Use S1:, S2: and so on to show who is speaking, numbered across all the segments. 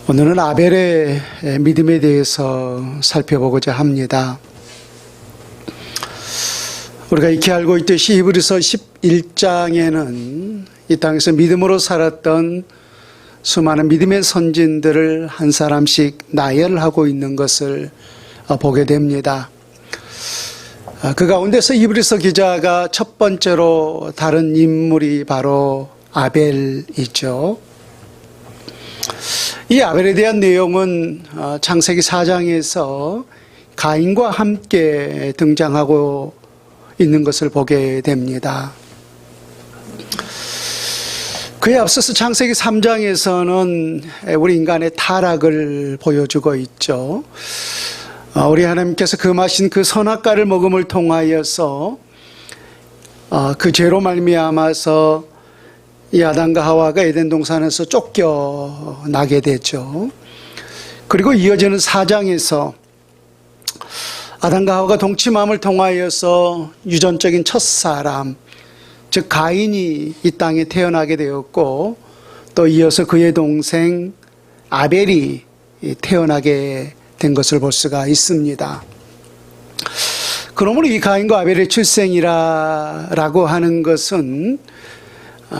S1: 오늘은 아벨의 믿음에 대해서 살펴보고자 합니다. 우리가 익히 알고 있듯이 히브리서 11장에는 이 땅에서 믿음으로 살았던 수많은 믿음의 선진들을 한 사람씩 나열하고 있는 것을 보게 됩니다. 그 가운데서 히브리서 기자가 첫 번째로 다른 인물이 바로 아벨이죠. 이 아벨에 대한 내용은 창세기 4장에서 가인과 함께 등장하고 있는 것을 보게 됩니다. 그에 앞서서 창세기 3장에서는 우리 인간의 타락을 보여주고 있죠. 우리 하나님께서 금하신 그 선악과를 먹음을 통하여서 그 죄로 말미암아서 이 아담과 하와가 에덴 동산에서 쫓겨나게 되죠. 그리고 이어지는 4장에서 아담과 하와가 동침함을 통하여서 유전적인 첫사람, 즉 가인이 이 땅에 태어나게 되었고, 또 이어서 그의 동생 아벨이 태어나게 된 것을 볼 수가 있습니다. 그러므로 이 가인과 아벨의 출생이라고 하는 것은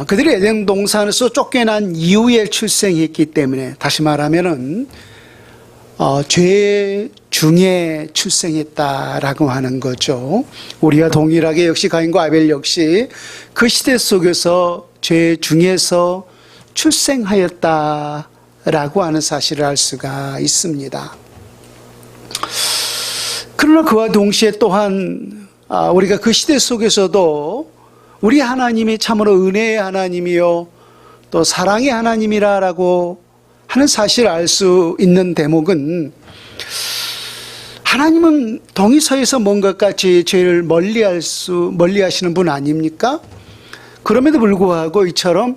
S1: 그들이 에덴 동산에서 쫓겨난 이후에 출생했기 때문에, 다시 말하면은 죄 중에 출생했다라고 하는 거죠. 우리와 동일하게 역시 가인과 아벨 역시 그 시대 속에서 죄 중에서 출생하였다라고 하는 사실을 알 수가 있습니다. 그러나 그와 동시에 또한 우리가 그 시대 속에서도 우리 하나님이 참으로 은혜의 하나님이요 또 사랑의 하나님이라고 하는 사실을 알 수 있는 대목은, 하나님은 동의서에서 뭔가 같이 죄를 멀리하시는 분 아닙니까? 그럼에도 불구하고 이처럼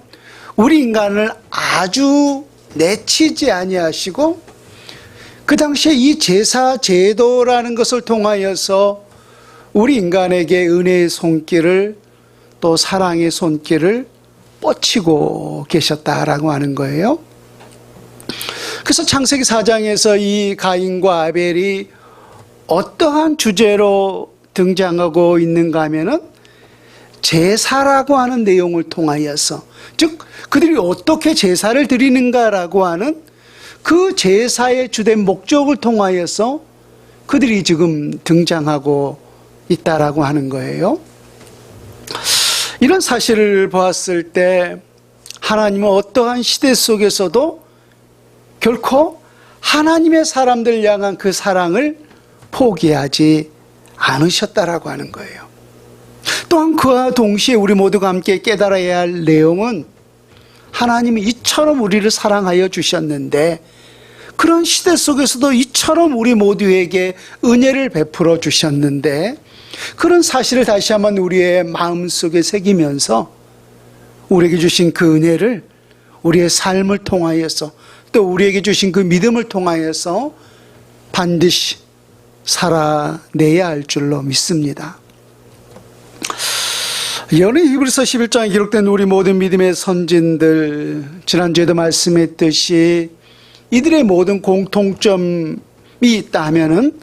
S1: 우리 인간을 아주 내치지 아니하시고 그 당시에 이 제사 제도라는 것을 통하여서 우리 인간에게 은혜의 손길을 또 사랑의 손길을 뻗치고 계셨다라고 하는 거예요. 그래서 창세기 4장에서 이 가인과 아벨이 어떠한 주제로 등장하고 있는가 하면은 제사라고 하는 내용을 통하여서, 즉 그들이 어떻게 제사를 드리는가라고 하는 그 제사의 주된 목적을 통하여서 그들이 지금 등장하고 있다라고 하는 거예요. 이런 사실을 보았을 때 하나님은 어떠한 시대 속에서도 결코 하나님의 사람들 향한 그 사랑을 포기하지 않으셨다라고 하는 거예요. 또한 그와 동시에 우리 모두가 함께 깨달아야 할 내용은, 하나님이 이처럼 우리를 사랑하여 주셨는데 그런 시대 속에서도 이처럼 우리 모두에게 은혜를 베풀어 주셨는데, 그런 사실을 다시 한번 우리의 마음속에 새기면서 우리에게 주신 그 은혜를 우리의 삶을 통하여서 또 우리에게 주신 그 믿음을 통하여서 반드시 살아내야 할 줄로 믿습니다. 여기 히브리서 11장에 기록된 우리 모든 믿음의 선진들, 지난주에도 말씀했듯이 이들의 모든 공통점이 있다 하면은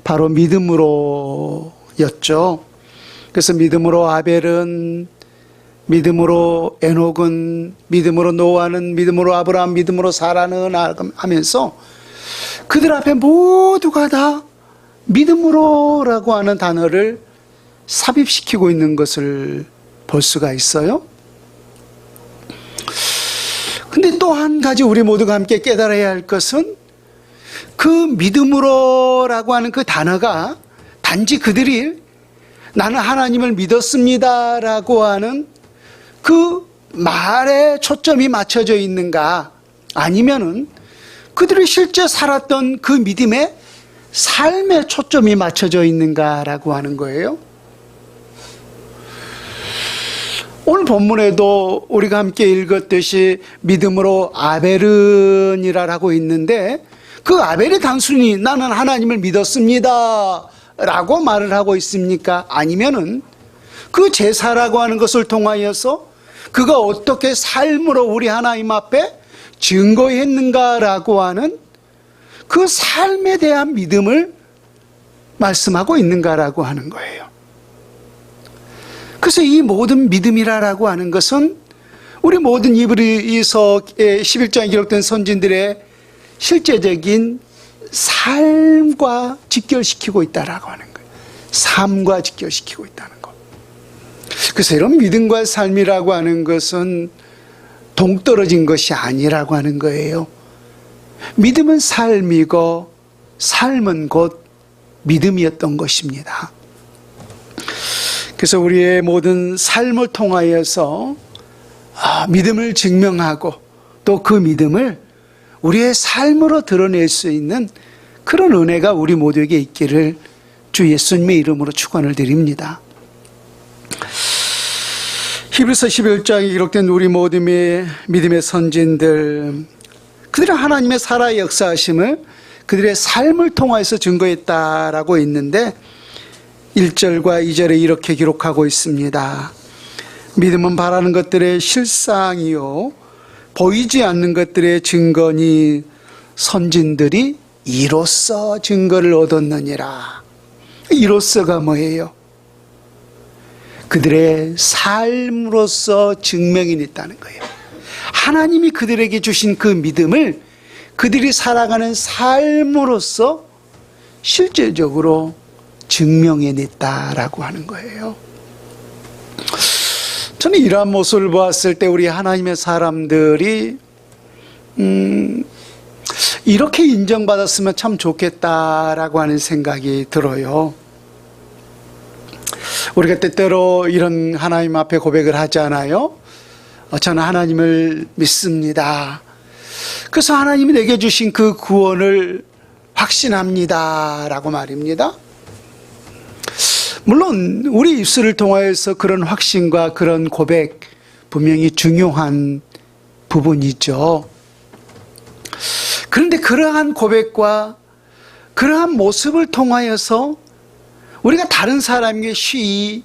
S1: 바로 믿음으로였죠. 그래서 믿음으로 아벨은, 믿음으로 에녹은, 믿음으로 노아는, 믿음으로 아브라함, 믿음으로 사라는 하면서 그들 앞에 모두가 다 믿음으로라고 하는 단어를 삽입시키고 있는 것을 볼 수가 있어요. 근데 또 한 가지 우리 모두가 함께 깨달아야 할 것은, 그 믿음으로라고 하는 그 단어가 단지 그들이 나는 하나님을 믿었습니다라고 하는 그 말에 초점이 맞춰져 있는가, 아니면은 그들이 실제 살았던 그 믿음의 삶에 초점이 맞춰져 있는가라고 하는 거예요. 오늘 본문에도 우리가 함께 읽었듯이 믿음으로 아벨은이라고 있는데, 그 아벨이 단순히 나는 하나님을 믿었습니다 라고 말을 하고 있습니까? 아니면은 그 제사라고 하는 것을 통하여서 그가 어떻게 삶으로 우리 하나님 앞에 증거했는가라고 하는 그 삶에 대한 믿음을 말씀하고 있는가라고 하는 거예요. 그래서 이 모든 믿음이라고 하는 것은 우리 모든 이브리서 11장에 기록된 선진들의 실제적인 삶과 직결시키고 있다라고 하는 거예요. 삶과 직결시키고 있다는 것. 그래서 이런 믿음과 삶이라고 하는 것은 동떨어진 것이 아니라고 하는 거예요. 믿음은 삶이고 삶은 곧 믿음이었던 것입니다. 그래서 우리의 모든 삶을 통하여서 믿음을 증명하고 또 그 믿음을 우리의 삶으로 드러낼 수 있는 그런 은혜가 우리 모두에게 있기를 주 예수님의 이름으로 축원을 드립니다. 히브리서 11장에 기록된 우리 모두의 믿음의 선진들, 그들은 하나님의 살아의 역사하심을 그들의 삶을 통해서 증거했다라고 있는데 1절과 2절에 이렇게 기록하고 있습니다. 믿음은 바라는 것들의 실상이요 보이지 않는 것들의 증거니 선진들이 이로써 증거를 얻었느니라. 이로써가 뭐예요? 그들의 삶으로서 증명이 있다는 거예요. 하나님이 그들에게 주신 그 믿음을 그들이 살아가는 삶으로서 실제적으로 증명해냈다라고 하는 거예요. 저는 이러한 모습을 보았을 때 우리 하나님의 사람들이 이렇게 인정받았으면 참 좋겠다라고 하는 생각이 들어요. 우리가 때때로 이런 하나님 앞에 고백을 하잖아요. 저는 하나님을 믿습니다. 그래서 하나님이 내게 주신 그 구원을 확신합니다 라고 말입니다. 물론 우리 입술을 통하여서 그런 확신과 그런 고백 분명히 중요한 부분이죠. 그런데 그러한 고백과 그러한 모습을 통하여서 우리가 다른 사람에게 쉬이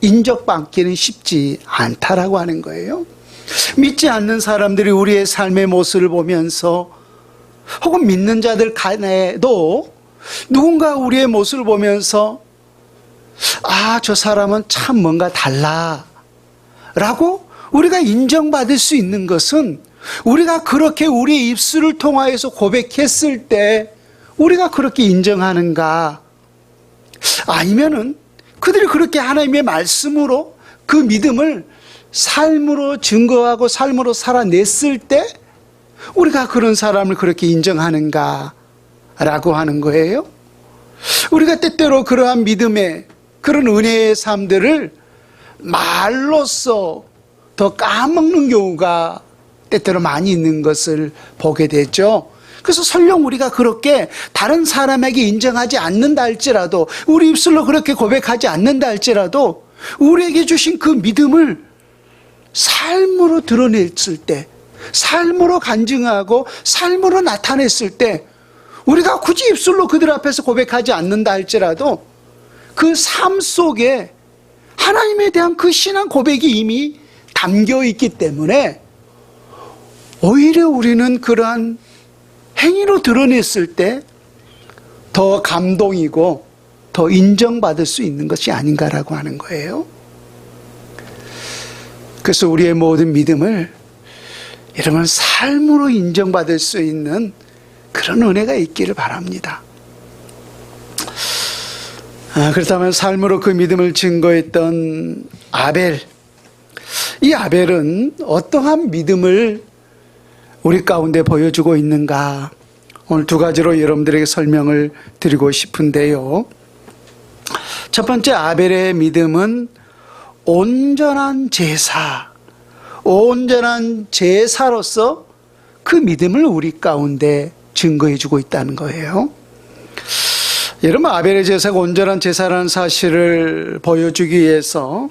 S1: 인정받기는 쉽지 않다라고 하는 거예요. 믿지 않는 사람들이 우리의 삶의 모습을 보면서 혹은 믿는 자들 간에도 누군가 우리의 모습을 보면서 저 사람은 참 뭔가 달라 라고 우리가 인정받을 수 있는 것은 우리가 그렇게 우리의 입술을 통하여서 고백했을 때 우리가 그렇게 인정하는가, 아니면은 그들이 그렇게 하나님의 말씀으로 그 믿음을 삶으로 증거하고 삶으로 살아냈을 때 우리가 그런 사람을 그렇게 인정하는가 라고 하는 거예요. 우리가 때때로 그러한 믿음의 그런 은혜의 삶들을 말로써 더 까먹는 경우가 때때로 많이 있는 것을 보게 되죠. 그래서 설령 우리가 그렇게 다른 사람에게 인정하지 않는다 할지라도, 우리 입술로 그렇게 고백하지 않는다 할지라도 우리에게 주신 그 믿음을 삶으로 드러냈을 때, 삶으로 간증하고 삶으로 나타냈을 때, 우리가 굳이 입술로 그들 앞에서 고백하지 않는다 할지라도 그 삶 속에 하나님에 대한 그 신앙 고백이 이미 담겨 있기 때문에 오히려 우리는 그러한 행위로 드러냈을 때 더 감동이고 더 인정받을 수 있는 것이 아닌가라고 하는 거예요. 그래서 우리의 모든 믿음을 여러분 삶으로 인정받을 수 있는 그런 은혜가 있기를 바랍니다. 그렇다면 삶으로 그 믿음을 증거했던 아벨, 이 아벨은 어떠한 믿음을 우리 가운데 보여주고 있는가, 오늘 두 가지로 여러분들에게 설명을 드리고 싶은데요. 첫 번째, 아벨의 믿음은 온전한 제사로서 그 믿음을 우리 가운데 증거해주고 있다는 거예요. 여러분, 아벨의 제사가 온전한 제사라는 사실을 보여주기 위해서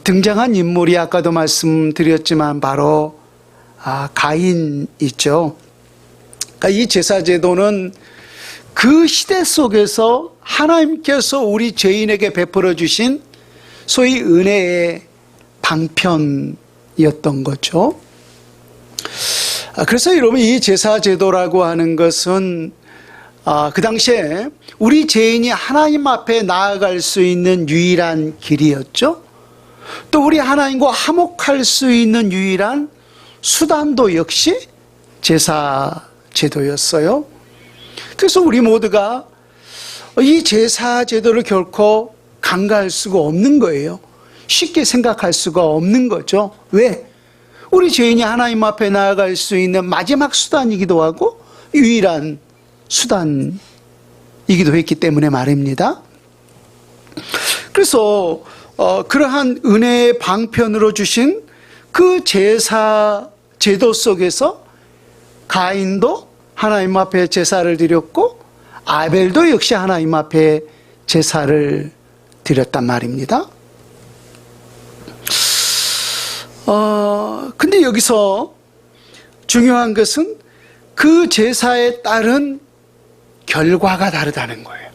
S1: 등장한 인물이 아까도 말씀드렸지만 바로 가인이죠. 이 제사 제도는 그 시대 속에서 하나님께서 우리 죄인에게 베풀어 주신 소위 은혜의 방편이었던 거죠. 그래서 여러분 이 제사제도라고 하는 것은 그 당시에 우리 죄인이 하나님 앞에 나아갈 수 있는 유일한 길이었죠. 또 우리 하나님과 화목할 수 있는 유일한 수단도 역시 제사제도였어요. 그래서 우리 모두가 이 제사제도를 결코 간과할 수가 없는 거예요. 쉽게 생각할 수가 없는 거죠. 왜? 우리 죄인이 하나님 앞에 나아갈 수 있는 마지막 수단이기도 하고 유일한 수단이기도 했기 때문에 말입니다. 그래서 그러한 은혜의 방편으로 주신 그 제사 제도 속에서 가인도 하나님 앞에 제사를 드렸고 아벨도 역시 하나님 앞에 제사를 드렸단 말입니다. 근데 여기서 중요한 것은 그 제사에 따른 결과가 다르다는 거예요.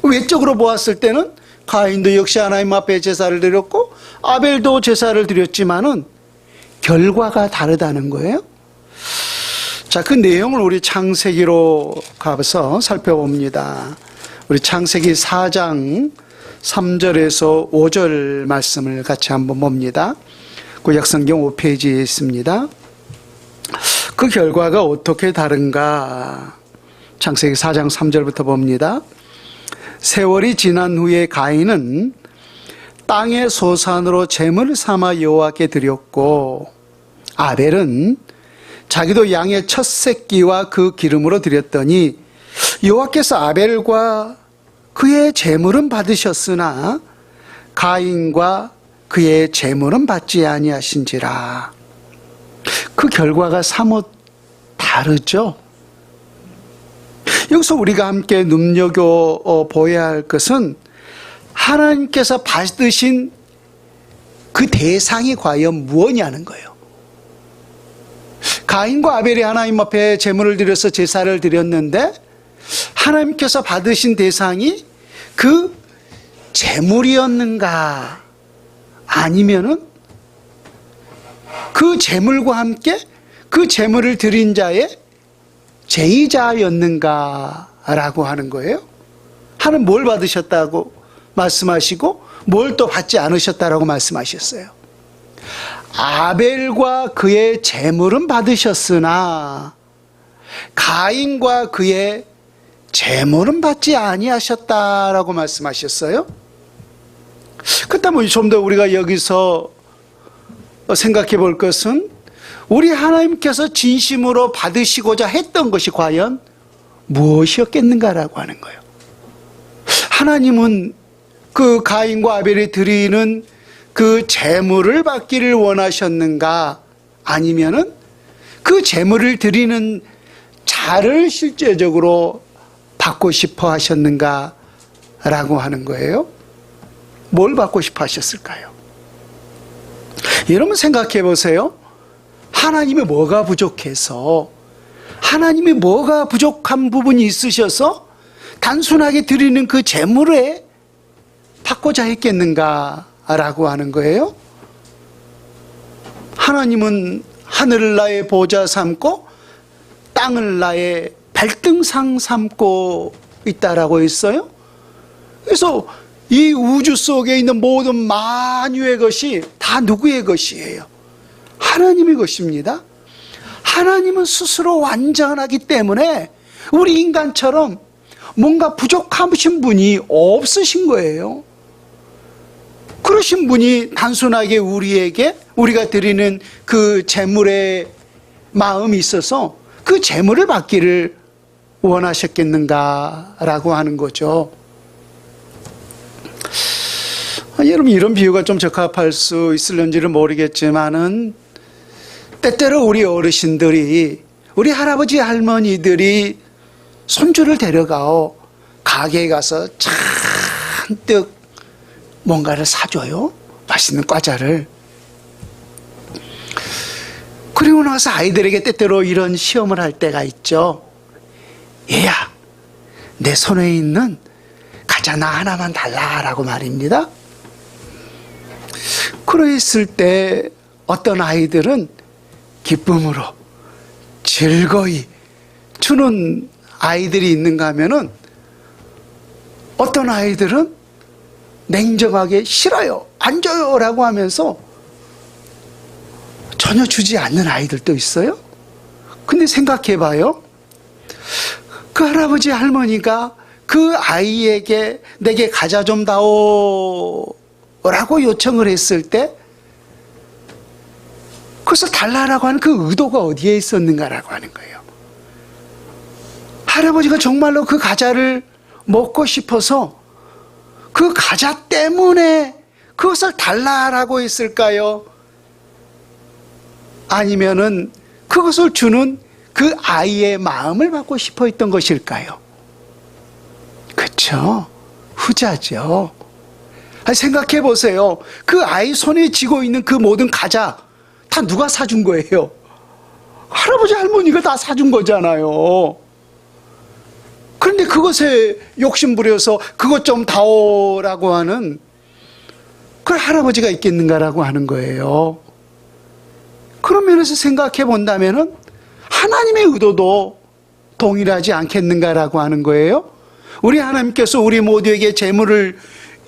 S1: 외적으로 보았을 때는 가인도 역시 하나님 앞에 제사를 드렸고 아벨도 제사를 드렸지만은 결과가 다르다는 거예요. 자, 그 내용을 우리 창세기로 가서 살펴봅니다. 우리 창세기 4장 3절에서 5절 말씀을 같이 한번 봅니다. 구약성경 5페이지에 있습니다. 그 결과가 어떻게 다른가? 창세기 4장 3절부터 봅니다. 세월이 지난 후에 가인은 땅의 소산으로 제물을 삼아 여호와께 드렸고 아벨은 자기도 양의 첫 새끼와 그 기름으로 드렸더니 여호와께서 아벨과 그의 제물은 받으셨으나 가인과 그의 제물은 받지 아니하신지라. 그 결과가 사뭇 다르죠. 여기서 우리가 함께 눈여겨봐야 할 것은 하나님께서 받으신 그 대상이 과연 무엇이냐는 거예요. 가인과 아벨이 하나님 앞에 제물을 드려서 제사를 드렸는데 하나님께서 받으신 대상이 그 제물이었는가 아니면은 그 제물과 함께 그 제물을 드린 자의 제의자였는가라고 하는 거예요. 하나님 뭘 받으셨다고 말씀하시고 뭘 또 받지 않으셨다라고 말씀하셨어요. 아벨과 그의 제물은 받으셨으나 가인과 그의 제물은 받지 아니하셨다라고 말씀하셨어요. 그렇다면 좀 더 우리가 여기서 생각해 볼 것은 우리 하나님께서 진심으로 받으시고자 했던 것이 과연 무엇이었겠는가라고 하는 거예요. 하나님은 그 가인과 아벨이 드리는 그 제물을 받기를 원하셨는가 아니면은 그 제물을 드리는 자를 실제적으로 받고 싶어 하셨는가 라고 하는 거예요. 뭘 받고 싶어 하셨을까요? 여러분 생각해 보세요. 하나님이 뭐가 부족해서 하나님이 뭐가 부족한 부분이 있으셔서 단순하게 드리는 그 제물에 받고자 했겠는가라고 하는 거예요. 하나님은 하늘을 나의 보좌 삼고 땅을 나의 발등상 삼고 있다라고 했어요. 그래서 이 우주 속에 있는 모든 만유의 것이 다 누구의 것이에요? 하나님의 것입니다. 하나님은 스스로 완전하기 때문에 우리 인간처럼 뭔가 부족하신 분이 없으신 거예요. 그러신 분이 단순하게 우리에게 우리가 드리는 그 제물의 마음이 있어서 그 제물을 받기를 원하셨겠는가라고 하는 거죠. 여러분 이런 비유가 좀 적합할 수 있을런지는 모르겠지만은 때때로 우리 어르신들이 우리 할아버지 할머니들이 손주를 데려가어 가게에 가서 잔뜩 뭔가를 사줘요. 맛있는 과자를. 그리고 나서 아이들에게 때때로 이런 시험을 할 때가 있죠. 얘야, 내 손에 있는 과자 나 하나만 달라라고 말입니다. 그랬을 때 어떤 아이들은 기쁨으로 즐거이 주는 아이들이 있는가 하면은 어떤 아이들은 냉정하게 싫어요, 안 줘요 라고 하면서 전혀 주지 않는 아이들도 있어요. 근데 생각해 봐요. 그 할아버지 할머니가 그 아이에게 내게 과자 좀 다오 라고 요청을 했을 때 그것을 달라라고 하는 그 의도가 어디에 있었는가라고 하는 거예요. 할아버지가 정말로 그 과자를 먹고 싶어서 그 과자 때문에 그것을 달라라고 했을까요? 아니면은 그것을 주는 그 아이의 마음을 받고 싶어 했던 것일까요? 그렇죠? 후자죠. 생각해 보세요. 그 아이 손에 쥐고 있는 그 모든 과자 다 누가 사준 거예요? 할아버지 할머니가 다 사준 거잖아요. 그런데 그것에 욕심 부려서 그것 좀 다오라고 하는 그 할아버지가 있겠는가라고 하는 거예요. 그런 면에서 생각해 본다면은 하나님의 의도도 동일하지 않겠는가라고 하는 거예요. 우리 하나님께서 우리 모두에게 재물을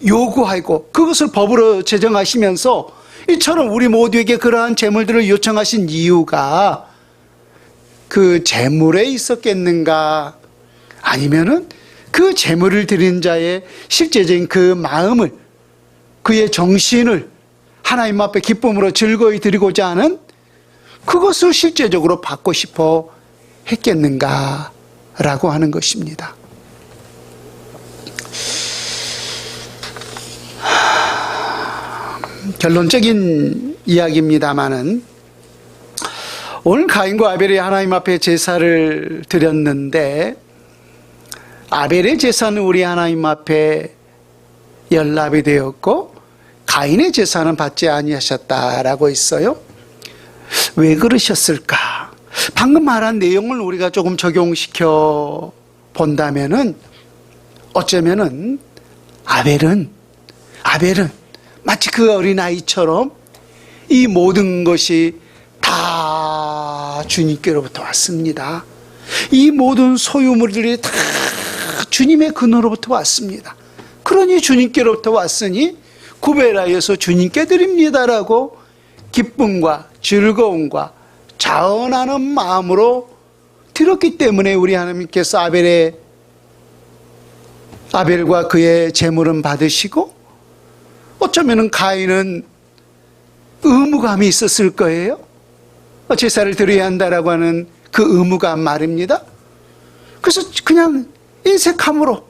S1: 요구하고 그것을 법으로 제정하시면서 이처럼 우리 모두에게 그러한 재물들을 요청하신 이유가 그 재물에 있었겠는가? 아니면은 그 재물을 드린 자의 실제적인 그 마음을, 그의 정신을 하나님 앞에 기쁨으로 즐거이 드리고자 하는 그것을 실제적으로 받고 싶어 했겠는가라고 하는 것입니다. 결론적인 이야기입니다마는 오늘 가인과 아벨이 하나님 앞에 제사를 드렸는데 아벨의 제사는 우리 하나님 앞에 연락이 되었고 가인의 제사는 받지 아니하셨다라고 했어요. 왜 그러셨을까? 방금 말한 내용을 우리가 조금 적용시켜 본다면은 어쩌면은 아벨은 마치 그 어린아이처럼 이 모든 것이 다 주님께로부터 왔습니다. 이 모든 소유물들이 다 주님의 근원으로부터 왔습니다. 그러니 주님께로부터 왔으니 구별하여서 주님께 드립니다라고 기쁨과 즐거움과 자원하는 마음으로 드렸기 때문에 우리 하나님께서 아벨과 그의 제물은 받으시고 어쩌면 가인은 의무감이 있었을 거예요. 제사를 드려야 한다라고 하는 그 의무감 말입니다. 그래서 그냥 인색함으로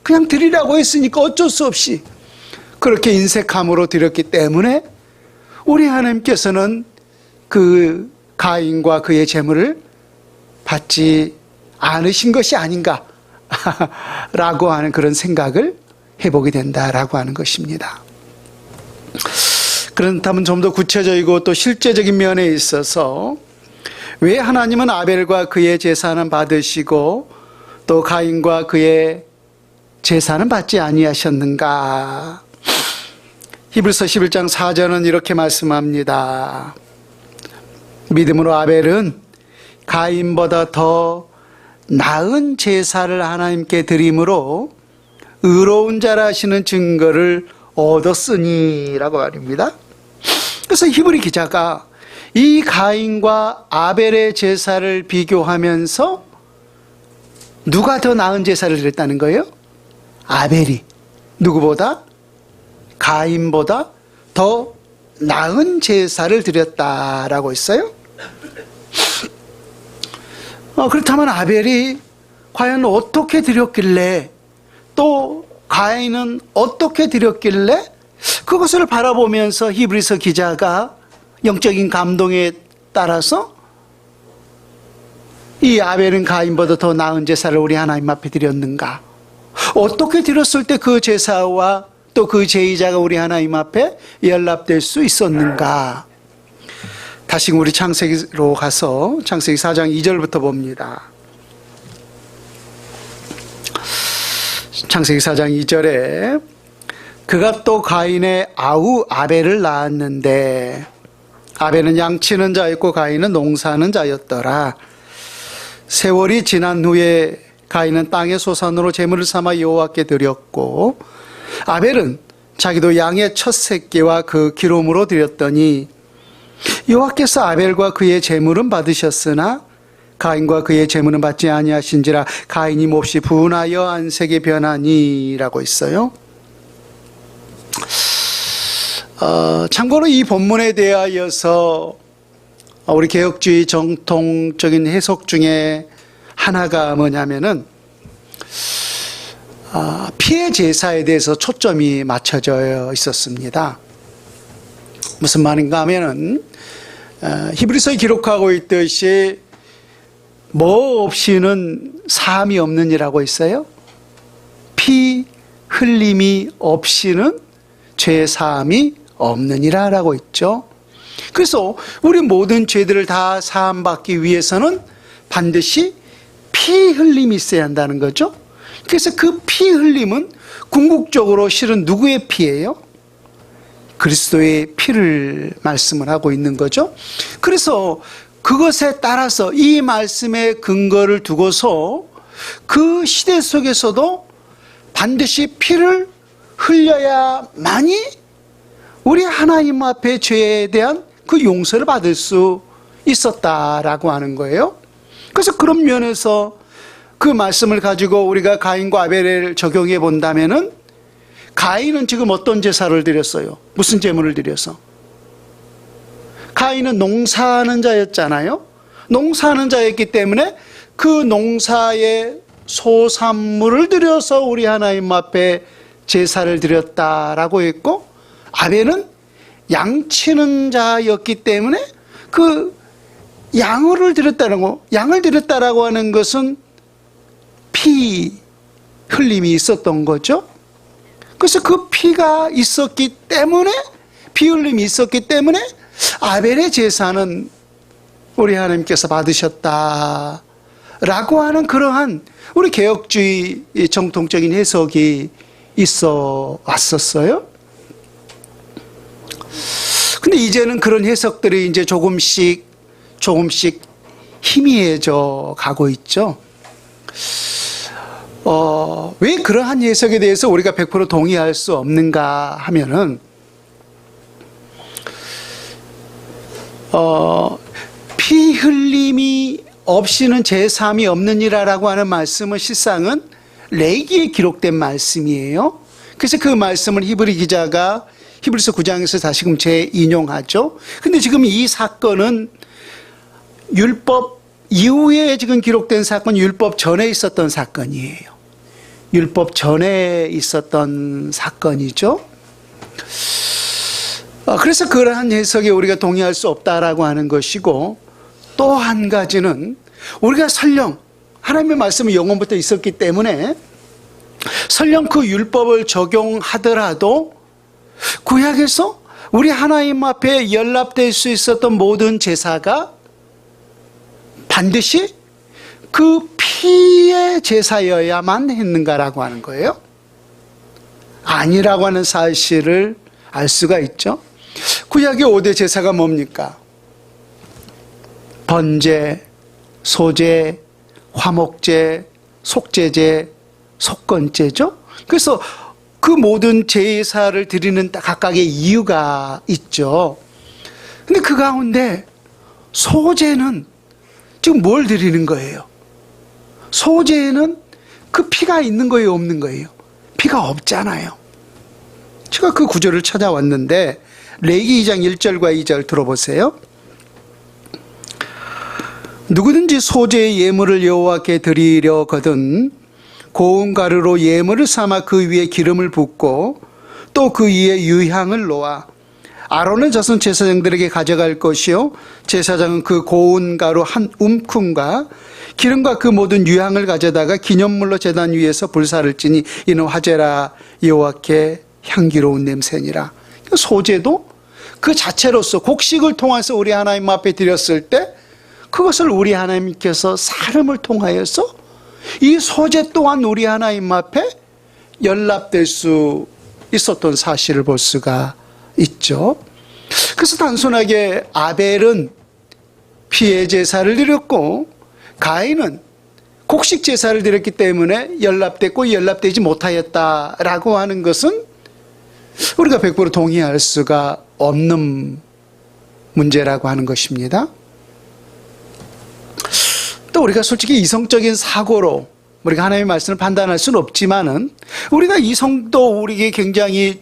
S1: 그냥 드리라고 했으니까 어쩔 수 없이 그렇게 인색함으로 드렸기 때문에 우리 하나님께서는 그 가인과 그의 제물을 받지 않으신 것이 아닌가 라고 하는 그런 생각을 해보게 된다라고 하는 것입니다. 그렇다면 좀 더 구체적이고 또 실제적인 면에 있어서 왜 하나님은 아벨과 그의 제사는 받으시고 또 가인과 그의 제사는 받지 아니하셨는가? 히브리서 11장 4절은 이렇게 말씀합니다. 믿음으로 아벨은 가인보다 더 나은 제사를 하나님께 드림으로 의로운 자라 하시는 증거를 얻었으니라고 말입니다. 그래서 히브리 기자가 이 가인과 아벨의 제사를 비교하면서 누가 더 나은 제사를 드렸다는 거예요? 아벨이 누구보다? 가인보다 더 나은 제사를 드렸다라고 했어요. 그렇다면 아벨이 과연 어떻게 드렸길래 또 가인은 어떻게 드렸길래 그것을 바라보면서 히브리서 기자가 영적인 감동에 따라서 이 아벨은 가인보다 더 나은 제사를 우리 하나님 앞에 드렸는가? 어떻게 드렸을 때 그 제사와 또 그 제의자가 우리 하나님 앞에 연락될 수 있었는가? 다시 우리 창세기로 가서 창세기 4장 2절부터 봅니다. 창세기 4장 2절에 그가 또 가인의 아우 아벨을 낳았는데 아벨은 양치는 자였고 가인은 농사하는 자였더라. 세월이 지난 후에 가인은 땅의 소산으로 제물을 삼아 여호와께 드렸고 아벨은 자기도 양의 첫 새끼와 그 기름으로 드렸더니 여호와께서 아벨과 그의 제물은 받으셨으나 가인과 그의 제물은 받지 아니하신지라 가인이 몹시 분하여 안색이 변하니라고 있어요. 참고로 이 본문에 대하여서 우리 개혁주의 정통적인 해석 중에 하나가 뭐냐면은 피해 제사에 대해서 초점이 맞춰져 있었습니다. 무슨 말인가 하면은 히브리서에 기록하고 있듯이 뭐 없이는 사함이 없느니라고 있어요. 피 흘림이 없이는 죄 사함이 없느니라라고 있죠. 그래서 우리 모든 죄들을 다 사함받기 위해서는 반드시 피 흘림이 있어야 한다는 거죠. 그래서 그 피 흘림은 궁극적으로 실은 누구의 피예요? 그리스도의 피를 말씀을 하고 있는 거죠. 그래서 그것에 따라서 이 말씀의 근거를 두고서 그 시대 속에서도 반드시 피를 흘려야만이 우리 하나님 앞에 죄에 대한 그 용서를 받을 수 있었다라고 하는 거예요. 그래서 그런 면에서 그 말씀을 가지고 우리가 가인과 아벨을 적용해 본다면은 가인은 지금 어떤 제사를 드렸어요? 무슨 제물을 드려서? 가인은 농사하는 자였잖아요. 농사하는 자였기 때문에 그 농사의 소산물을 드려서 우리 하나님 앞에 제사를 드렸다라고 했고 아벨은 양치는 자였기 때문에 그 양을 드렸다라고 하는 것은 피 흘림이 있었던 거죠. 그래서 그 피가 있었기 때문에 피 흘림이 있었기 때문에 아벨의 제사는 우리 하나님께서 받으셨다라고 하는 그러한 우리 개혁주의 정통적인 해석이 있어 왔었어요. 근데 이제는 그런 해석들이 이제 조금씩 희미해져 가고 있죠. 왜 그러한 해석에 대해서 우리가 100% 동의할 수 없는가 하면은 피 흘림이 없이는 제사함이 없느니라라고 하는 말씀은 실상은 레위기에 기록된 말씀이에요. 그래서 그 말씀을 히브리 기자가 히브리서 9장에서 다시금 재인용하죠. 근데 지금 이 사건은 율법 이후에 지금 기록된 사건, 율법 전에 있었던 사건이에요. 율법 전에 있었던 사건이죠. 그래서 그러한 해석에 우리가 동의할 수 없다라고 하는 것이고, 또 한 가지는 우리가 설령 하나님의 말씀이 영원부터 있었기 때문에 설령 그 율법을 적용하더라도 구약에서 우리 하나님 앞에 연락될 수 있었던 모든 제사가 반드시 그 피의 제사여야만 했는가라고 하는 거예요. 아니라고 하는 사실을 알 수가 있죠. 구약의 5대 제사가 뭡니까? 번제, 소제, 화목제, 속제제, 속건제죠. 그래서 그 모든 제사를 드리는 각각의 이유가 있죠. 근데 그 가운데 소제는 지금 뭘 드리는 거예요? 소제에는 그 피가 있는 거예요, 없는 거예요? 피가 없잖아요. 제가 그 구절을 찾아왔는데 레위기 2장 1절과 2절 들어보세요. 누구든지 소제의 예물을 여호와께 드리려거든 고운 가루로 예물을 삼아 그 위에 기름을 붓고 또 그 위에 유향을 놓아 아론의 자손 제사장들에게 가져갈 것이요 제사장은 그 고운 가루 한 움큼과 기름과 그 모든 유향을 가져다가 기념물로 제단 위에서 불사를 지니 이는 화제라 여호와께 향기로운 냄새니라. 소제도 그 자체로서 곡식을 통해서 우리 하나님 앞에 드렸을 때 그것을 우리 하나님께서 사름을 통하여서 이 소제 또한 우리 하나님 앞에 연락될 수 있었던 사실을 볼 수가 있죠. 그래서 단순하게 아벨은 피의 제사를 드렸고 가인은 곡식 제사를 드렸기 때문에 연납됐고 연납되지 못하였다라고 하는 것은 우리가 100% 동의할 수가 없는 문제라고 하는 것입니다. 또 우리가 솔직히 이성적인 사고로 우리가 하나님의 말씀을 판단할 수는 없지만은 우리가 이성도 우리에게 굉장히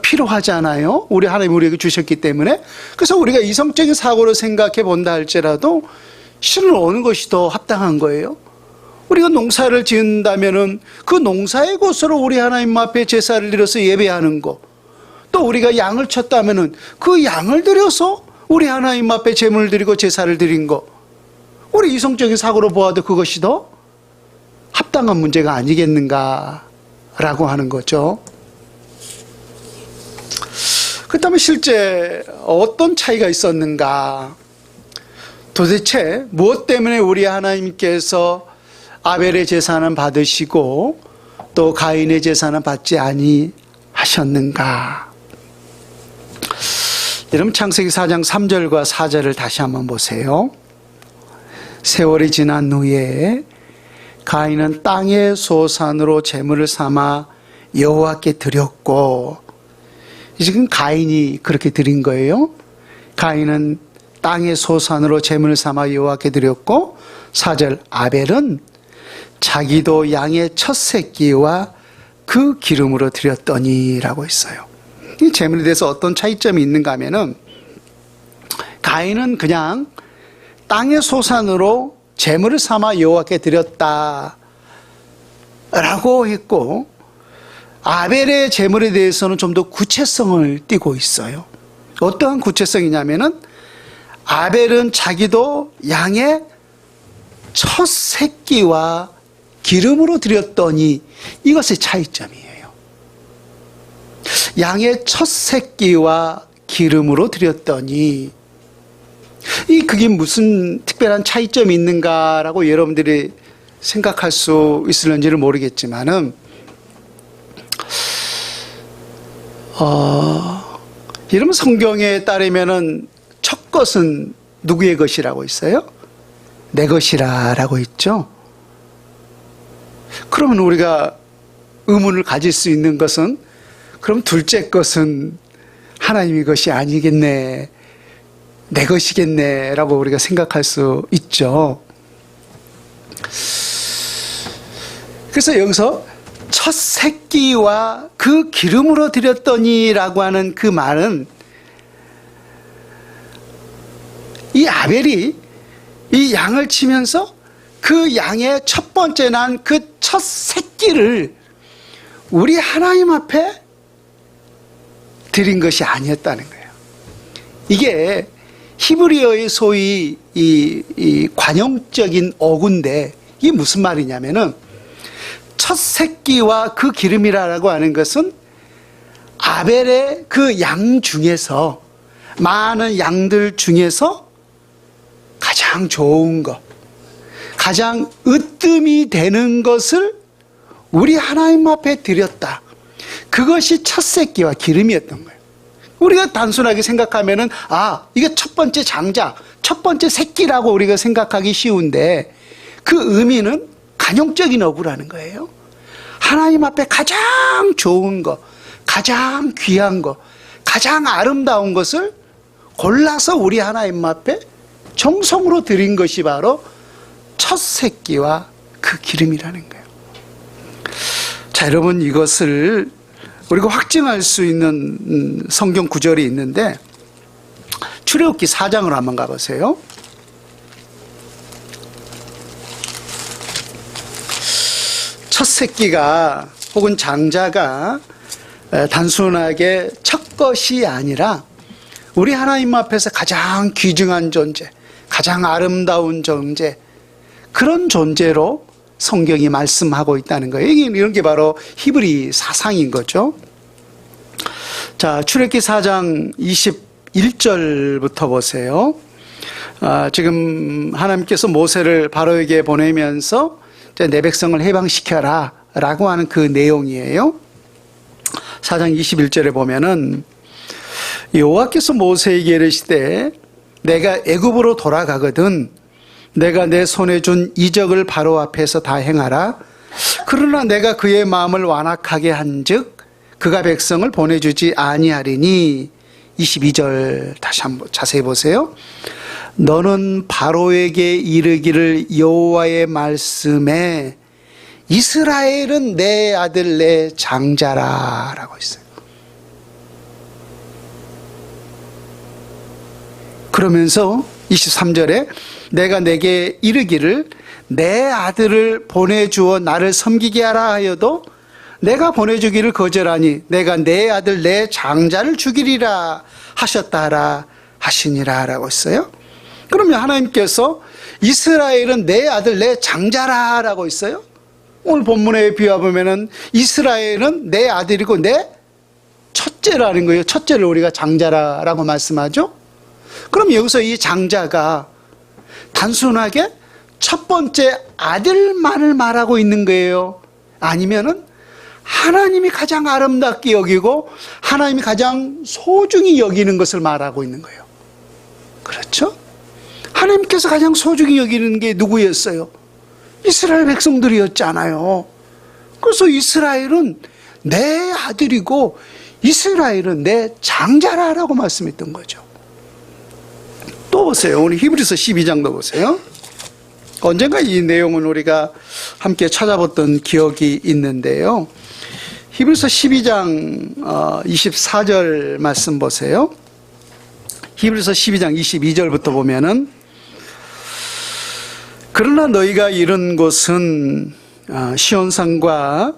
S1: 필요하잖아요. 우리 하나님 우리에게 주셨기 때문에. 그래서 우리가 이성적인 사고로 생각해 본다 할지라도 실은 어느 것이 더 합당한 거예요? 우리가 농사를 지은다면은 그 농사의 곳으로 우리 하나님 앞에 제사를 드려서 예배하는 거, 또 우리가 양을 쳤다면은 그 양을 들여서 우리 하나님 앞에 제물을 드리고 제사를 드린 거, 우리 이성적인 사고로 보아도 그것이 더 합당한 문제가 아니겠는가라고 하는 거죠. 그렇다면 실제 어떤 차이가 있었는가? 도대체 무엇 때문에 우리 하나님께서 아벨의 제사는 받으시고 또 가인의 제사는 받지 아니하셨는가? 여러분 창세기 4장 3절과 4절을 다시 한번 보세요. 세월이 지난 후에 가인은 땅의 소산으로 제물을 삼아 여호와께 드렸고, 지금 가인이 그렇게 드린 거예요. 가인은 땅의 소산으로 제물을 삼아 여호와께 드렸고, 4절 아벨은 자기도 양의 첫 새끼와 그 기름으로 드렸더니라고 했어요. 이 제물에 대해서 어떤 차이점이 있는가 하면은 가인은 그냥 땅의 소산으로 제물을 삼아 여호와께 드렸다라고 했고, 아벨의 제물에 대해서는 좀 더 구체성을 띠고 있어요. 어떠한 구체성이냐면은 아벨은 자기도 양의 첫 새끼와 기름으로 드렸더니, 이것의 차이점이에요. 양의 첫 새끼와 기름으로 드렸더니, 그게 무슨 특별한 차이점이 있는가라고 여러분들이 생각할 수 있을는지를 모르겠지만은, 여러분 성경에 따르면은 첫 것은 누구의 것이라고 있어요? 내 것이라고 있죠. 그러면 우리가 의문을 가질 수 있는 것은, 그럼 둘째 것은 하나님의 것이 아니겠네, 내 것이겠네 라고 우리가 생각할 수 있죠. 그래서 여기서 첫 새끼와 그 기름으로 드렸더니 라고 하는 그 말은, 이 아벨이 이 양을 치면서 그 양의 첫 번째 난 그 첫 새끼를 우리 하나님 앞에 드린 것이 아니었다는 거예요. 이게 히브리어의 소위 이 관용적인 어구인데, 이게 무슨 말이냐면은 첫 새끼와 그 기름이라고 하는 것은 아벨의 그 양 중에서, 많은 양들 중에서 가장 좋은 것, 가장 으뜸이 되는 것을 우리 하나님 앞에 드렸다. 그것이 첫 새끼와 기름이었던 거예요. 우리가 단순하게 생각하면은, 이게 첫 번째 장자, 첫 번째 새끼라고 우리가 생각하기 쉬운데, 그 의미는 관용적인 어구라는 거예요. 하나님 앞에 가장 좋은 것, 가장 귀한 것, 가장 아름다운 것을 골라서 우리 하나님 앞에 정성으로 드린 것이 바로 첫 새끼와 그 기름이라는 거예요. 자, 여러분, 이것을 우리가 확증할 수 있는 성경 구절이 있는데, 출애굽기 4장으로 한번 가보세요. 첫 새끼가 혹은 장자가 단순하게 첫 것이 아니라 우리 하나님 앞에서 가장 귀중한 존재, 가장 아름다운 존재, 그런 존재로 성경이 말씀하고 있다는 거예요. 이런 게 바로 히브리 사상인 거죠. 자, 출애굽기 4장 21절부터 보세요. 지금 하나님께서 모세를 바로에게 보내면서 내 백성을 해방시켜라 라고 하는 그 내용이에요. 4장 21절에 보면은 여호와께서 모세에게 이르시되 내가 애굽으로 돌아가거든 내가 내 손에 준 이적을 바로 앞에서 다 행하라. 그러나 내가 그의 마음을 완악하게 한즉 그가 백성을 보내주지 아니하리니. 22절 다시 한번 자세히 보세요. 너는 바로에게 이르기를 여호와의 말씀에 이스라엘은 내 아들 내 장자라 라고 있어요. 그러면서 23절에 내가 내게 이르기를 내 아들을 보내주어 나를 섬기게 하라 하여도 내가 보내주기를 거절하니 내가 내 아들 내 장자를 죽이리라 하셨다 하라 하시니라 라고 했어요. 그러면 하나님께서 이스라엘은 내 아들 내 장자라 라고 있어요. 오늘 본문에 비워보면은 이스라엘은 내 아들이고 내 첫째라는 거예요. 첫째를 우리가 장자라고 말씀하죠. 그럼 여기서 이 장자가 단순하게 첫 번째 아들만을 말하고 있는 거예요? 아니면은 하나님이 가장 아름답게 여기고 하나님이 가장 소중히 여기는 것을 말하고 있는 거예요? 그렇죠? 하나님께서 가장 소중히 여기는 게 누구였어요? 이스라엘 백성들이었잖아요. 그래서 이스라엘은 내 아들이고 이스라엘은 내 장자라라고 말씀했던 거죠. 또 보세요. 오늘 히브리서 12장도 보세요. 언젠가 이 내용은 우리가 함께 찾아봤던 기억이 있는데요. 히브리서 12장 24절 말씀 보세요. 히브리서 12장 22절부터 보면은 그러나 너희가 이른 곳은 시온산과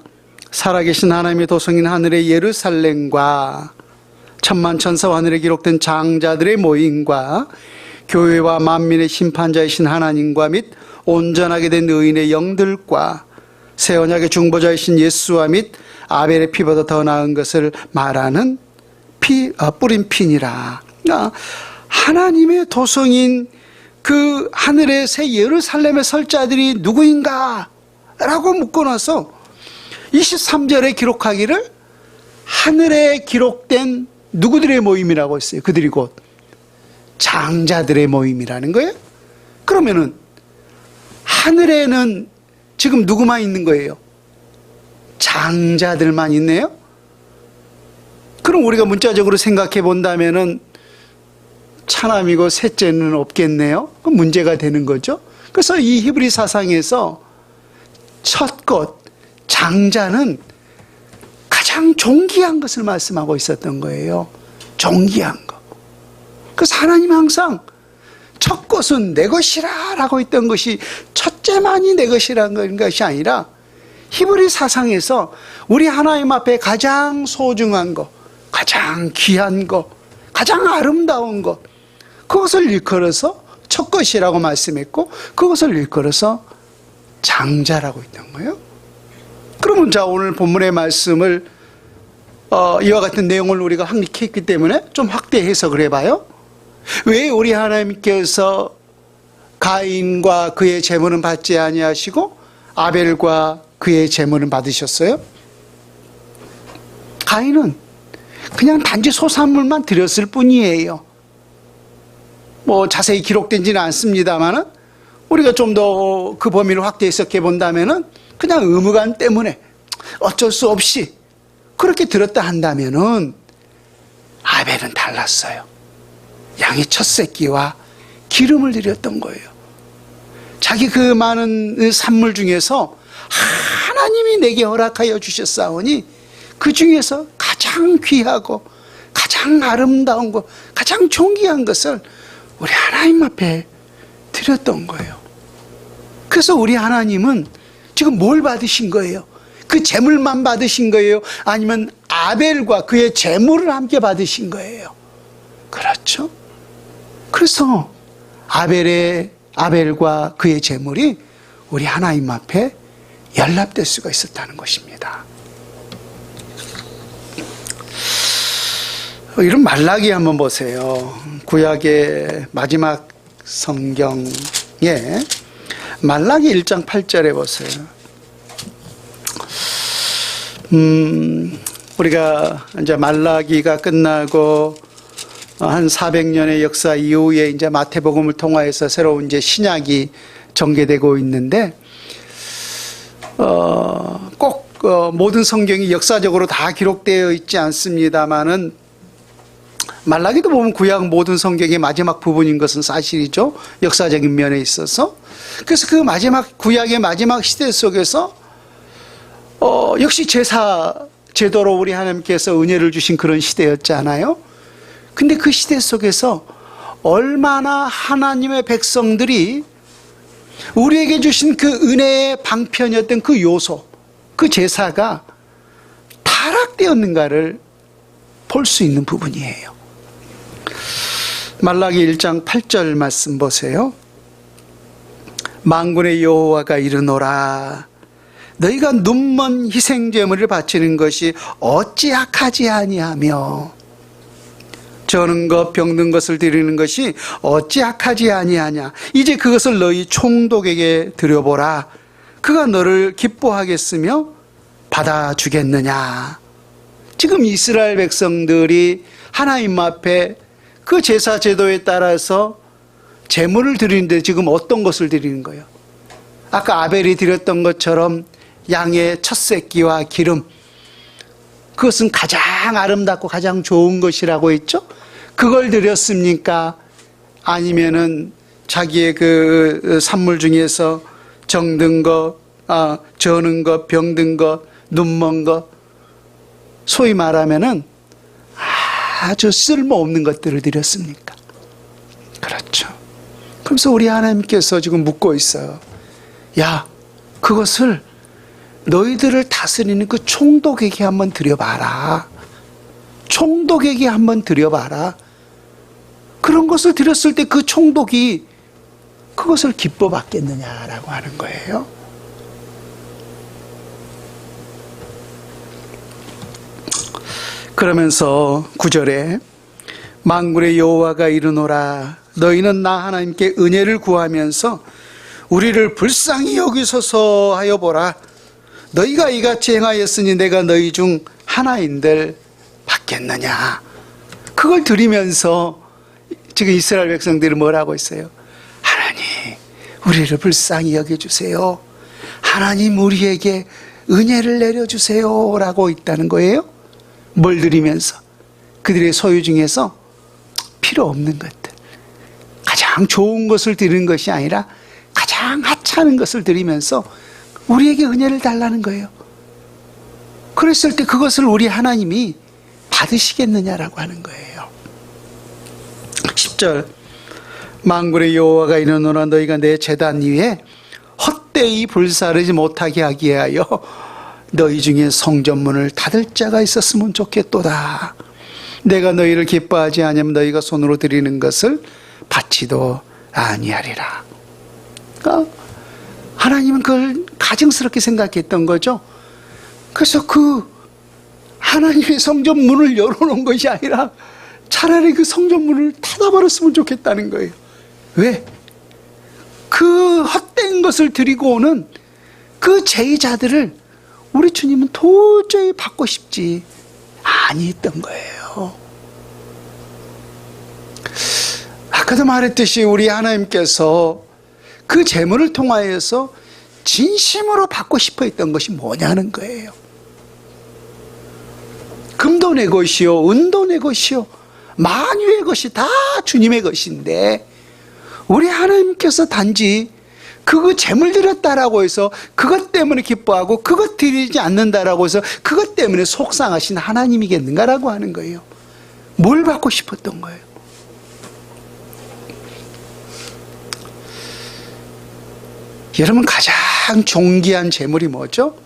S1: 살아계신 하나님의 도성인 하늘의 예루살렘과 천만 천사와 하늘에 기록된 장자들의 모임과 교회와 만민의 심판자이신 하나님과 및 온전하게 된 의인의 영들과 새 언약의 중보자이신 예수와 및 아벨의 피보다 더 나은 것을 말하는 뿌린 피니라. 하나님의 도성인 그 하늘의 새 예루살렘의 설 자들이 누구인가? 라고 묻고 나서 23절에 기록하기를 하늘에 기록된 누구들의 모임이라고 했어요. 그들이 곧 장자들의 모임이라는 거예요. 그러면은 하늘에는 지금 누구만 있는 거예요? 장자들만 있네요. 그럼 우리가 문자적으로 생각해 본다면은 차남이고 셋째는 없겠네요. 그 문제가 되는 거죠. 그래서 이 히브리 사상에서 첫 것 장자는 가장 존귀한 것을 말씀하고 있었던 거예요. 존귀한 것. 그래서 하나님은 항상 첫 것은 내 것이라 라고 했던 것이 첫째만이 내 것이라는 것이 아니라 히브리 사상에서 우리 하나님 앞에 가장 소중한 것, 가장 귀한 것, 가장 아름다운 것, 그것을 일컬어서 첫 것이라고 말씀했고 그것을 일컬어서 장자라고 했던 거예요. 그러면 자, 오늘 본문의 말씀을 이와 같은 내용을 우리가 확립했기 때문에 좀 확대 해석을 해봐요. 왜 우리 하나님께서 가인과 그의 제물은 받지 아니하시고 아벨과 그의 제물은 받으셨어요? 가인은 그냥 단지 소산물만 드렸을 뿐이에요. 뭐 자세히 기록되지는 않습니다만은 우리가 좀 더 그 범위를 확대 해석해 본다면은 그냥 의무감 때문에 어쩔 수 없이 그렇게 들었다 한다면은 아벨은 달랐어요. 양의 첫 새끼와 기름을 드렸던 거예요. 자기 그 많은 산물 중에서 하나님이 내게 허락하여 주셨사오니 그 중에서 가장 귀하고 가장 아름다운 것, 가장 존귀한 것을 우리 하나님 앞에 드렸던 거예요. 그래서 우리 하나님은 지금 뭘 받으신 거예요? 그 제물만 받으신 거예요? 아니면 아벨과 그의 제물을 함께 받으신 거예요? 그렇죠? 그래서 아벨과 그의 제물이 우리 하나님 앞에 연락될 수가 있었다는 것입니다. 이런 말라기 한번 보세요. 구약의 마지막 성경에 말라기 1장 8절에 보세요. 우리가 이제 말라기가 끝나고 한 400년의 역사 이후에 이제 마태복음을 통하여서 새로운 이제 신약이 전개되고 있는데, 꼭 모든 성경이 역사적으로 다 기록되어 있지 않습니다만은, 말라기도 보면 구약 모든 성경의 마지막 부분인 것은 사실이죠. 역사적인 면에 있어서. 그래서 그 마지막, 구약의 마지막 시대 속에서, 역시 제사, 제도로 우리 하나님께서 은혜를 주신 그런 시대였잖아요. 근데 그 시대 속에서 얼마나 하나님의 백성들이 우리에게 주신 그 은혜의 방편이었던 그 요소, 그 제사가 타락되었는가를 볼 수 있는 부분이에요. 말라기 1장 8절 말씀 보세요. 만군의 여호와가 이르노라. 너희가 눈먼 희생제물을 바치는 것이 어찌 악하지 아니하며, 저는 것 병든 것을 드리는 것이 어찌 악하지 아니하냐. 이제 그것을 너희 총독에게 드려보라. 그가 너를 기뻐하겠으며 받아주겠느냐. 지금 이스라엘 백성들이 하나님 앞에 그 제사 제도에 따라서 제물을 드리는데 지금 어떤 것을 드리는 거예요? 아까 아벨이 드렸던 것처럼 양의 첫 새끼와 기름, 그것은 가장 아름답고 가장 좋은 것이라고 했죠. 그걸 드렸습니까? 아니면은 자기의 그 산물 중에서 정든 것, 저는 것, 병든 것, 눈먼 것, 소위 말하면은 아주 쓸모없는 것들을 드렸습니까? 그렇죠. 그래서 우리 하나님께서 지금 묻고 있어요. 야, 그것을 너희들을 다스리는 그 총독에게 한번 드려봐라. 총독에게 한번 드려봐라. 그런 것을 드렸을 때 그 총독이 그것을 기뻐 받겠느냐라고 하는 거예요. 그러면서 9절에 만군의 여호와가 이르노라. 너희는 나 하나님께 은혜를 구하면서 우리를 불쌍히 여기소서 하여 보라. 너희가 이같이 행하였으니 내가 너희 중 하나인들 받겠느냐. 그걸 드리면서 지금 이스라엘 백성들이 뭐라고 했어요? 하나님, 우리를 불쌍히 여겨주세요. 하나님, 우리에게 은혜를 내려주세요 라고 있다는 거예요. 뭘 드리면서? 그들의 소유 중에서 필요 없는 것들, 가장 좋은 것을 드리는 것이 아니라 가장 하찮은 것을 드리면서 우리에게 은혜를 달라는 거예요. 그랬을 때 그것을 우리 하나님이 받으시겠느냐라고 하는 거예요. 10절 만군의 여호와가 이르노라. 너희가 내 제단 위에 헛되이 불사르지 못하게 하기 위하여 너희 중에 성전문을 닫을 자가 있었으면 좋겠도다. 내가 너희를 기뻐하지 아니하면 너희가 손으로 드리는 것을 받지도 아니하리라. 그러니까 하나님은 그걸 가증스럽게 생각했던 거죠. 그래서 그 하나님의 성전문을 열어놓은 것이 아니라 차라리 그 성전문을 닫아버렸으면 좋겠다는 거예요. 왜? 그 헛된 것을 드리고 오는 그 제자들을 우리 주님은 도저히 받고 싶지 아니했던 거예요. 아까도 말했듯이 우리 하나님께서 그 제물을 통하여서 진심으로 받고 싶어 했던 것이 뭐냐는 거예요. 금도 내 것이요, 은도 내 것이요, 만유의 것이 다 주님의 것인데 우리 하나님께서 단지 그거 제물 드렸다라고 해서 그것 때문에 기뻐하고 그것 드리지 않는다라고 해서 그것 때문에 속상하신 하나님이겠는가라고 하는 거예요. 뭘 받고 싶었던 거예요? 여러분, 가장 존귀한 제물이 뭐죠?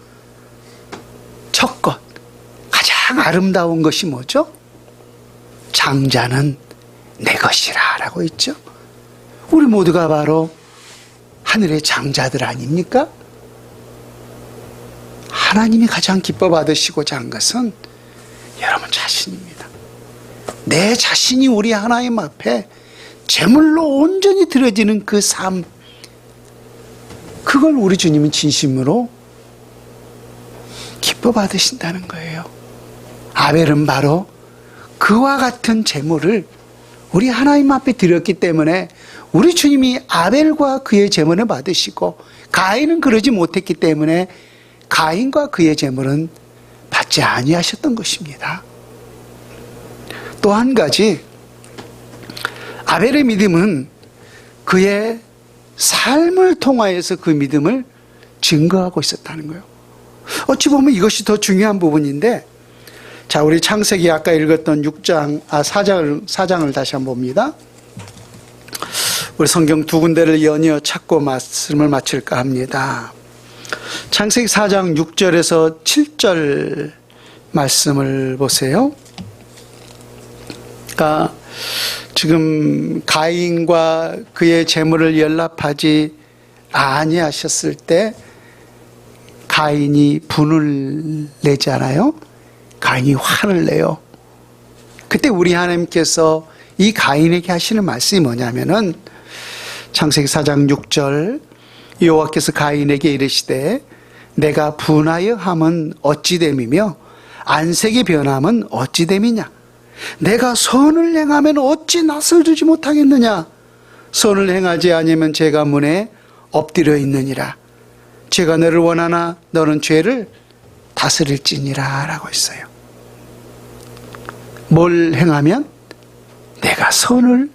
S1: 첫 것, 가장 아름다운 것이 뭐죠? 장자는 내 것이라 라고 있죠. 우리 모두가 바로 하늘의 장자들 아닙니까? 하나님이 가장 기뻐 받으시고자 한 것은 여러분 자신입니다. 내 자신이 우리 하나님 앞에 제물로 온전히 드려지는 그 삶, 그걸 우리 주님은 진심으로 기뻐 받으신다는 거예요. 아벨은 바로 그와 같은 제물을 우리 하나님 앞에 드렸기 때문에 우리 주님이 아벨과 그의 제물을 받으시고 가인은 그러지 못했기 때문에 가인과 그의 제물은 받지 아니하셨던 것입니다. 또 한 가지, 아벨의 믿음은 그의 삶을 통하여서 그 믿음을 증거하고 있었다는 거예요. 어찌 보면 이것이 더 중요한 부분인데, 자, 우리 창세기 아까 읽었던 4장을 다시 한번 봅니다. 우리 성경 두 군데를 연이어 찾고 말씀을 마칠까 합니다. 창세기 4장 6절에서 7절 말씀을 보세요. 그러니까 지금 가인과 그의 재물을 연락하지 아니하셨을 때 가인이 분을 내잖아요. 가인이 화를 내요. 그때 우리 하나님께서 이 가인에게 하시는 말씀이 뭐냐면은 창세기 4장 6절, 여호와께서 가인에게 이르시되 내가 분하여 함은 어찌 됨이며 안색이 변함은 어찌 됨이냐. 내가 선을 행하면 어찌 낯을 주지 못하겠느냐. 선을 행하지 아니면 죄가 문에 엎드려 있느니라. 죄가 너를 원하나 너는 죄를 다스릴지니라 라고 했어요. 뭘 행하면? 내가 선을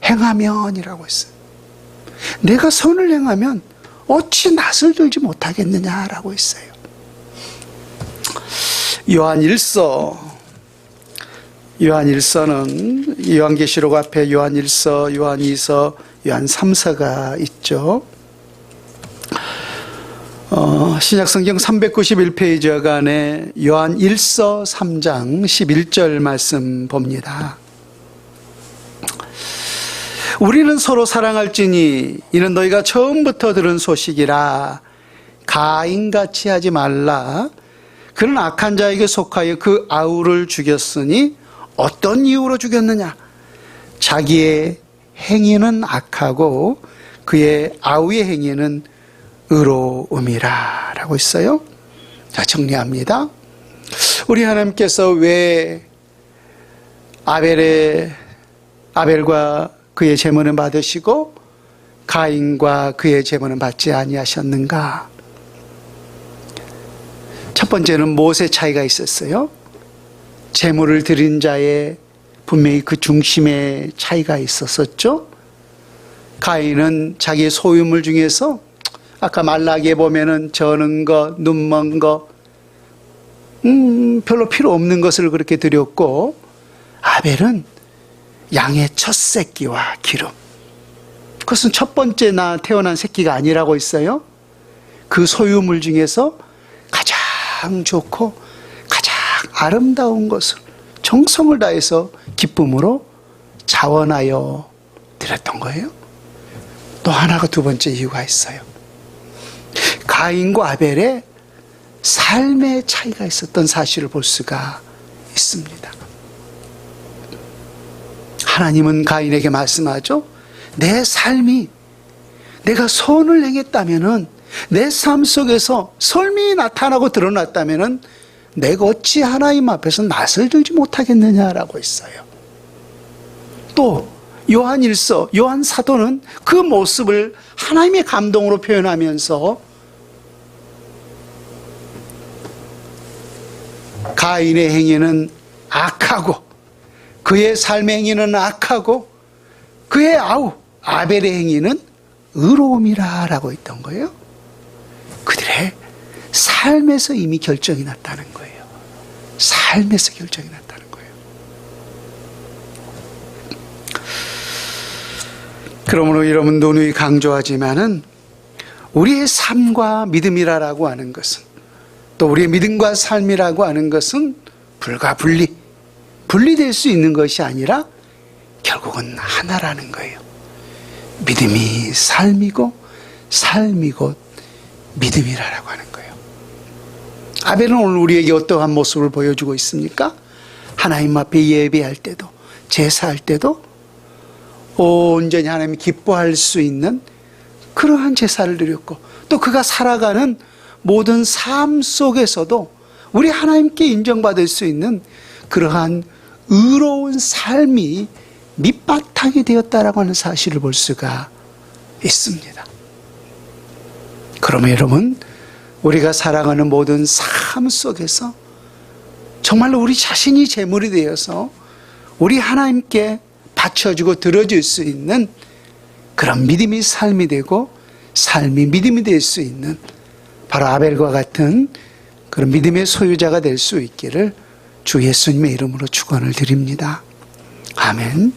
S1: 행하면이라고 했어요. 내가 선을 행하면 어찌 낯을 들지 못하겠느냐라고 했어요. 요한1서는 요한계시록 앞에 요한1서, 요한2서, 요한3서가 있죠. 신약성경 391페이지 간에 요한1서 3장 11절 말씀 봅니다. 우리는 서로 사랑할지니 이는 너희가 처음부터 들은 소식이라. 가인같이 하지 말라. 그는 악한 자에게 속하여 그 아우를 죽였으니 어떤 이유로 죽였느냐. 자기의 행위는 악하고 그의 아우의 행위는 의로움이라 라고 있어요. 자, 정리합니다. 우리 하나님께서 왜 아벨과 그의 제물은 받으시고 가인과 그의 제물은 받지 아니하셨는가? 첫 번째는 못의 차이가 있었어요. 제물을 드린 자의 분명히 그 중심에 차이가 있었었죠. 가인은 자기의 소유물 중에서 아까 말라기에 보면은 저는 거, 눈먼 거, 별로 필요 없는 것을 그렇게 드렸고, 아벨은 양의 첫 새끼와 기름. 그것은 첫 번째 나 태어난 새끼가 아니라고 했어요. 그 소유물 중에서 가장 좋고 가장 아름다운 것을 정성을 다해서 기쁨으로 자원하여 드렸던 거예요. 또 하나가 두 번째 이유가 있어요. 가인과 아벨의 삶의 차이가 있었던 사실을 볼 수가 있습니다. 하나님은 가인에게 말씀하죠. 내 삶이 내가 선을 행했다면은 내 삶 속에서 선이 나타나고 드러났다면은 내가 어찌 하나님 앞에서 낯을 들지 못하겠느냐라고 했어요. 또 요한1서, 요한 사도는 그 모습을 하나님의 감동으로 표현하면서 가인의 행위는 악하고 그의 삶의 행위는 악하고 그의 아우 아벨의 행위는 의로움이라 라고 했던 거예요. 그들의 삶에서 이미 결정이 났다는 거예요. 삶에서 결정이 났다는 거예요. 그러므로 여러분 누누이 강조하지만은 우리의 삶과 믿음이라고 하는 것은 또 우리의 믿음과 삶이라고 하는 것은 불과 분리될 수 있는 것이 아니라 결국은 하나라는 거예요. 믿음이 삶이고 삶이 곧 믿음이라고 하는 거예요. 아벨은 오늘 우리에게 어떠한 모습을 보여주고 있습니까? 하나님 앞에 예배할 때도 제사할 때도 온전히 하나님이 기뻐할 수 있는 그러한 제사를 드렸고 또 그가 살아가는 모든 삶 속에서도 우리 하나님께 인정받을 수 있는 그러한 의로운 삶이 밑바탕이 되었다라고 하는 사실을 볼 수가 있습니다. 그러면 여러분, 우리가 살아가는 모든 삶 속에서 정말로 우리 자신이 제물이 되어서 우리 하나님께 바쳐주고 들어줄 수 있는 그런 믿음이 삶이 되고 삶이 믿음이 될 수 있는 바로 아벨과 같은 그런 믿음의 소유자가 될 수 있기를 주 예수님의 이름으로 축원을 드립니다. 아멘.